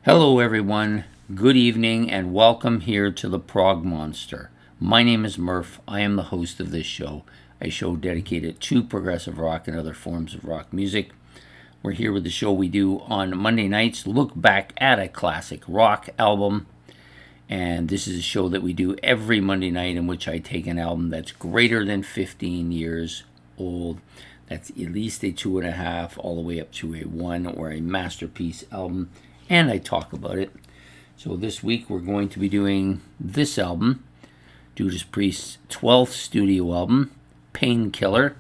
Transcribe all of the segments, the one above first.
Hello, everyone. Good evening, and welcome here to the Prog Monster. My name is Murph. I am the host of this show, a show dedicated to progressive rock and other forms of rock music. We're here with the show we do on Monday nights, look back at a classic rock album. And this is a show that we do every Monday night in which I take an album that's greater than 15 years old. That's at least a 2.5, all the way up to a 1 or a masterpiece album. And I talk about it. So this week we're going to be doing this album, Judas Priest's 12th studio album, Painkiller,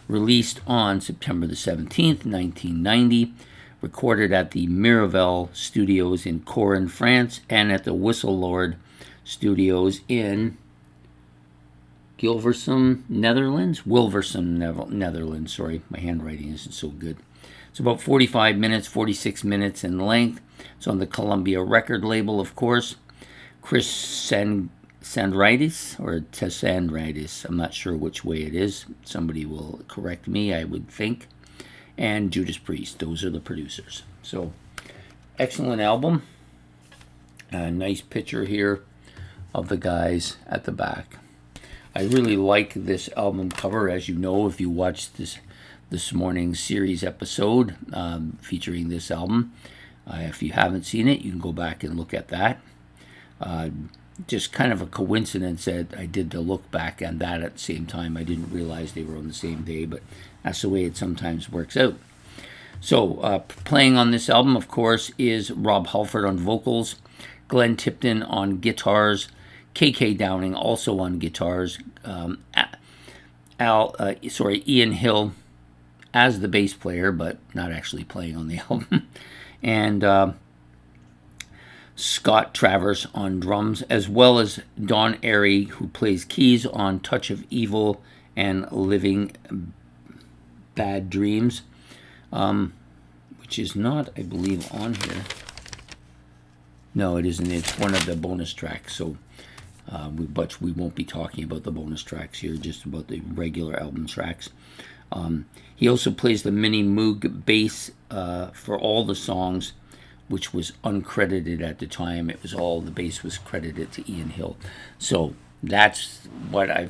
released on September the 17th, 1990, recorded at the Miraval Studios in Corin, France, and at the Whistle Lord Studios in Wilversum, Netherlands. Sorry, my handwriting isn't so good. It's about 45 minutes, 46 minutes in length. It's on the Columbia record label, of course. Chris Sandridis, or Tesandridis, I'm not sure which way it is. Somebody will correct me, I would think. And Judas Priest, those are the producers. So, excellent album. A nice picture here of the guys at the back. I really like this album cover, as you know, if you watched this morning's series episode featuring this album. If you haven't seen it, you can go back and look at that. Just kind of a coincidence that I did the look back and that at the same time. I didn't realize they were on the same day, but that's the way it sometimes works out. So, playing on this album, of course, is Rob Halford on vocals, Glenn Tipton on guitars, k.k.downing also on guitars, Ian Hill as the bass player, but not actually playing on the album, and Scott Travers on drums, as well as Don Airey, who plays keys on Touch of Evil and Living Bad Dreams, which is not, I believe, on here. No, it isn't. It's one of the bonus tracks, so but we won't be talking about the bonus tracks here, just about the regular album tracks. He also plays the mini Moog bass for all the songs, which was uncredited at the time. It was all, the bass was credited to Ian Hill. So that's what I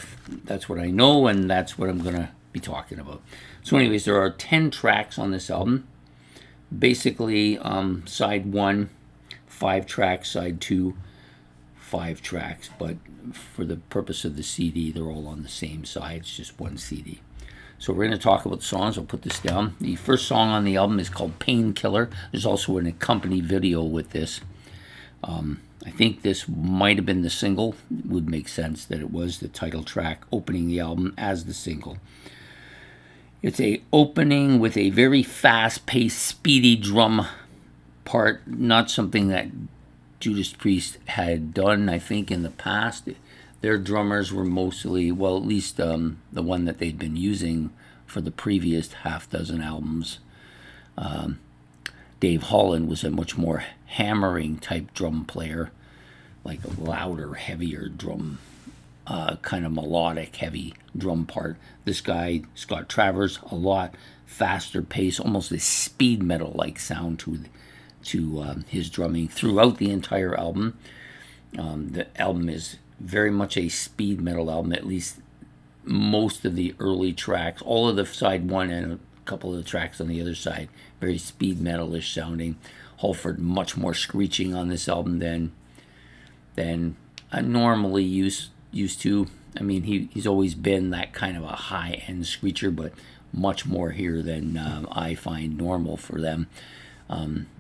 know, and that's what I'm gonna be talking about. So anyways, there are 10 tracks on this album. Basically, side 1, 5 tracks, side 2, 5 tracks, but for the purpose of the CD, they're all on the same side. It's just one CD. So we're going to talk about the songs. I'll put this down. The first song on the album is called Painkiller. There's also an accompanying video with this. I think this might have been the single. It would make sense that it was the title track opening the album as the single. It's a opening with a very fast-paced, speedy drum part. Not something that Judas Priest had done, I think, in the past. Their drummers were mostly, well, at least the one that they'd been using for the previous half dozen albums. Dave Holland was a much more hammering type drum player, like a louder, heavier drum, kind of melodic, heavy drum part. This guy, Scott Travers, a lot faster pace, almost a speed metal-like sound to his drumming throughout the entire album. The album is very much a speed metal album, at least most of the early tracks. All of the side 1 and a couple of the tracks on the other side, very speed metal-ish sounding. Halford much more screeching on this album than I normally used to. I mean, he's always been that kind of a high-end screecher, but much more here than I find normal for them,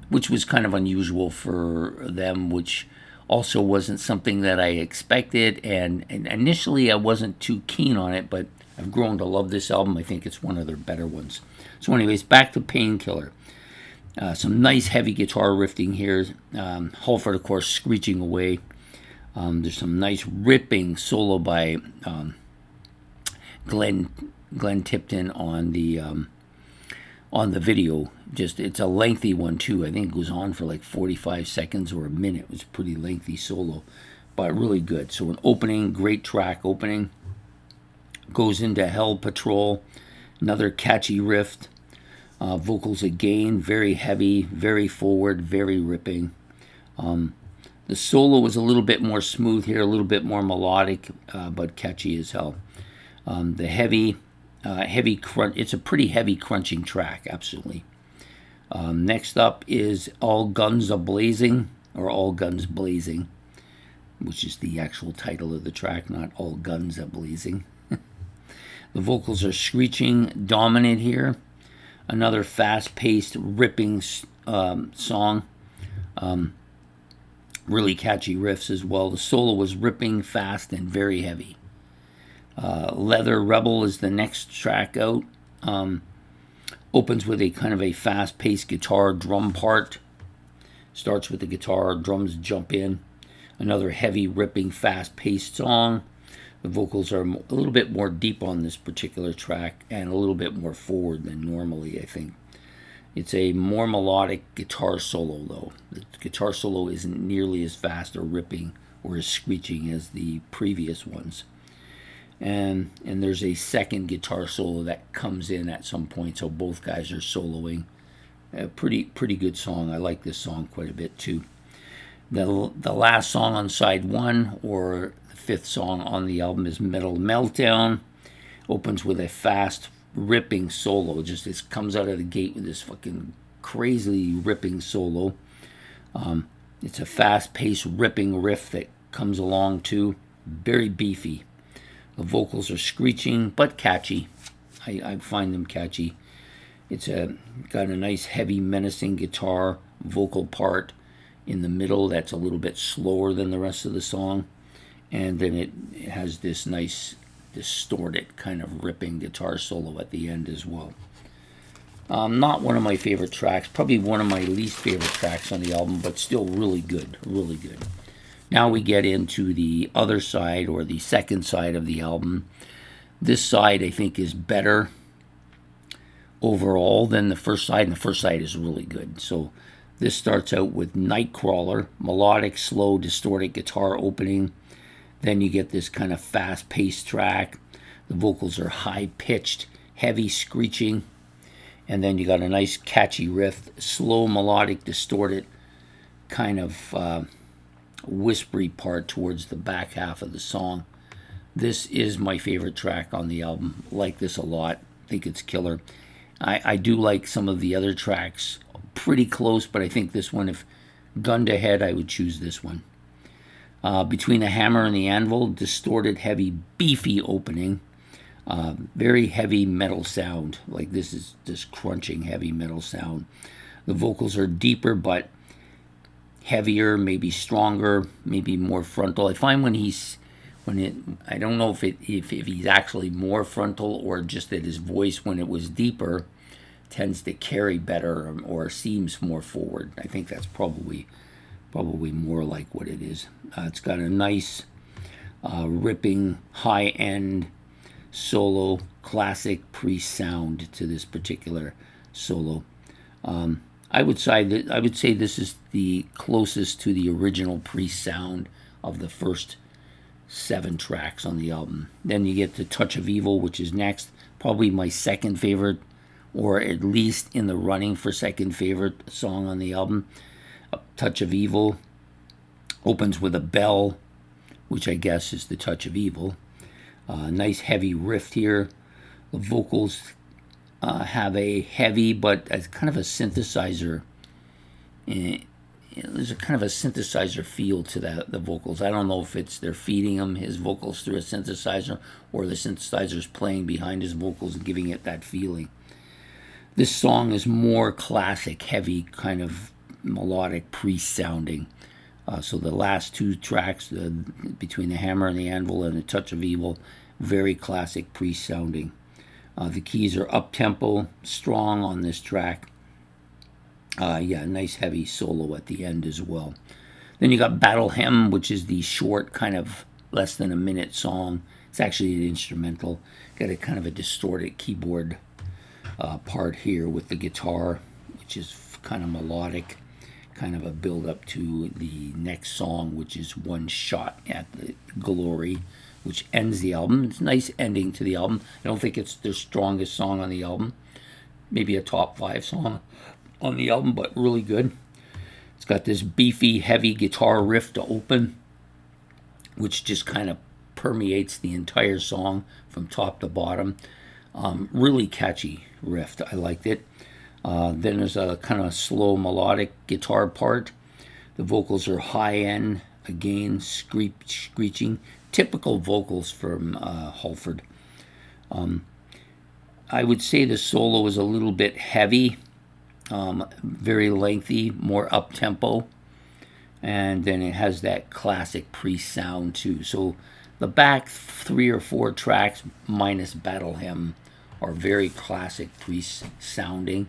which was kind of unusual for them, which also wasn't something that I expected, and initially I wasn't too keen on it, but I've grown to love this album. I think it's one of their better ones. So anyways, back to Painkiller. Some nice heavy guitar riffing here. Halford, of course, screeching away. There's some nice ripping solo by Glenn Tipton on the video. Just, it's a lengthy one too. I think it goes on for like 45 seconds or a minute. It was a pretty lengthy solo, but really good. So an opening, great track opening. Goes into Hell Patrol, another catchy riff. Vocals again, very heavy, very forward, very ripping. The solo was a little bit more smooth here, a little bit more melodic, but catchy as hell. The heavy crunch. It's a pretty heavy crunching track, absolutely. Next up is All Guns A Blazing, or All Guns Blazing, which is the actual title of the track, not All Guns A Blazing. The vocals are screeching, dominant here. Another fast-paced, ripping song. Really catchy riffs as well. The solo was ripping, fast, and very heavy. Leather Rebel is the next track out. Opens with a kind of a fast-paced guitar drum part. Starts with the guitar, drums jump in. Another heavy, ripping, fast-paced song. The vocals are a little bit more deep on this particular track and a little bit more forward than normally, I think. It's a more melodic guitar solo, though. The guitar solo isn't nearly as fast or ripping or as screeching as the previous ones. And there's a second guitar solo that comes in at some point, so both guys are soloing. A pretty good song. I like this song quite a bit, too. The last song on side one, or the fifth song on the album, is Metal Meltdown. Opens with a fast, ripping solo. It comes out of the gate with this fucking crazily ripping solo. It's a fast-paced, ripping riff that comes along too. Very beefy. The vocals are screeching, but catchy. I find them catchy. It's got a nice, heavy, menacing guitar vocal part in the middle that's a little bit slower than the rest of the song. And then it has this nice, distorted, kind of ripping guitar solo at the end as well. Not one of my favorite tracks, probably one of my least favorite tracks on the album, but still really good, really good. Now we get into the other side, or the second side of the album. This side, I think, is better overall than the first side, and the first side is really good. So this starts out with Nightcrawler, melodic, slow, distorted guitar opening. Then you get this kind of fast-paced track. The vocals are high-pitched, heavy, screeching. And then you got a nice, catchy riff, slow, melodic, distorted, kind of whispery part towards the back half of the song. This is my favorite track on the album. Like this a lot. Think it's killer. I do like some of the other tracks. Pretty close, but I think this one, if gun to head, I would choose this one. Between the Hammer and the Anvil, distorted, heavy, beefy opening. Very heavy metal sound. Like this is this crunching heavy metal sound. The vocals are deeper but heavier, maybe stronger, maybe more frontal. I find I don't know if he's actually more frontal or just that his voice, when it was deeper, tends to carry better or seems more forward. I think that's probably more like what it is. It's got a nice ripping high-end solo, classic Priest sound to this particular solo. I would say this is the closest to the original Priest sound of the first 7 tracks on the album. Then you get the Touch of Evil, which is next. Probably my second favorite, or at least in the running for second favorite song on the album. Touch of Evil opens with a bell, which I guess is the Touch of Evil. Nice heavy riff here. The vocals have a heavy, but as kind of a synthesizer. There's a kind of a synthesizer feel to the vocals. I don't know if they're feeding him his vocals through a synthesizer, or the synthesizer's playing behind his vocals and giving it that feeling. This song is more classic, heavy, kind of melodic, Priest sounding. So the last 2 tracks, between the Hammer and the Anvil and the Touch of Evil, very classic Priest sounding. The keys are up-tempo, strong on this track. Nice heavy solo at the end as well. Then you got Battle Hymn, which is the short, kind of less than a minute song. It's actually an instrumental. Got a kind of a distorted keyboard part here with the guitar, which is kind of melodic, kind of a build up to the next song, which is One Shot at the Glory, which ends the album. It's a nice ending to the album. I don't think it's their strongest song on the album. Maybe a top 5 song on the album, but really good. It's got this beefy, heavy guitar riff to open, which just kind of permeates the entire song from top to bottom. Really catchy riff. I liked it. Then there's a kind of slow melodic guitar part. The vocals are high end, again, screeching. Typical vocals from Halford. I would say the solo is a little bit heavy, very lengthy, more up-tempo. And then it has that classic Priest sound too. So the back 3 or 4 tracks minus Battle Hymn are very classic Priest sounding.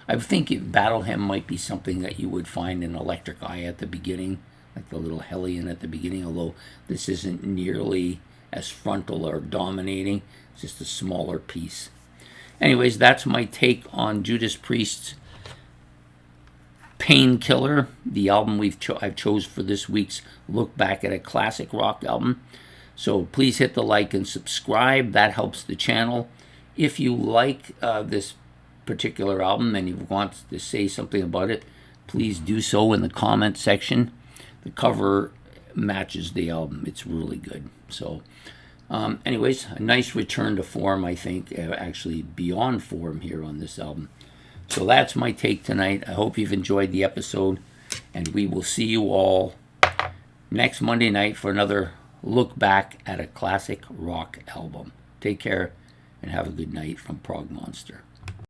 I think Battle Hymn might be something that you would find in Electric Eye at the beginning, like the little Hellion at the beginning, although this isn't nearly as frontal or dominating. It's just a smaller piece. Anyways, that's my take on Judas Priest's Painkiller, the album I've chose for this week's look back at a classic rock album. So please hit the like and subscribe. That helps the channel. If you like this particular album and you want to say something about it, please do so in the comment section. The cover matches the album. It's really good. So anyways, a nice return to form, I think, actually beyond form here on this album. So that's my take tonight. I hope you've enjoyed the episode, and we will see you all next Monday night for another look back at a classic rock album. Take care and have a good night from Prog Monster.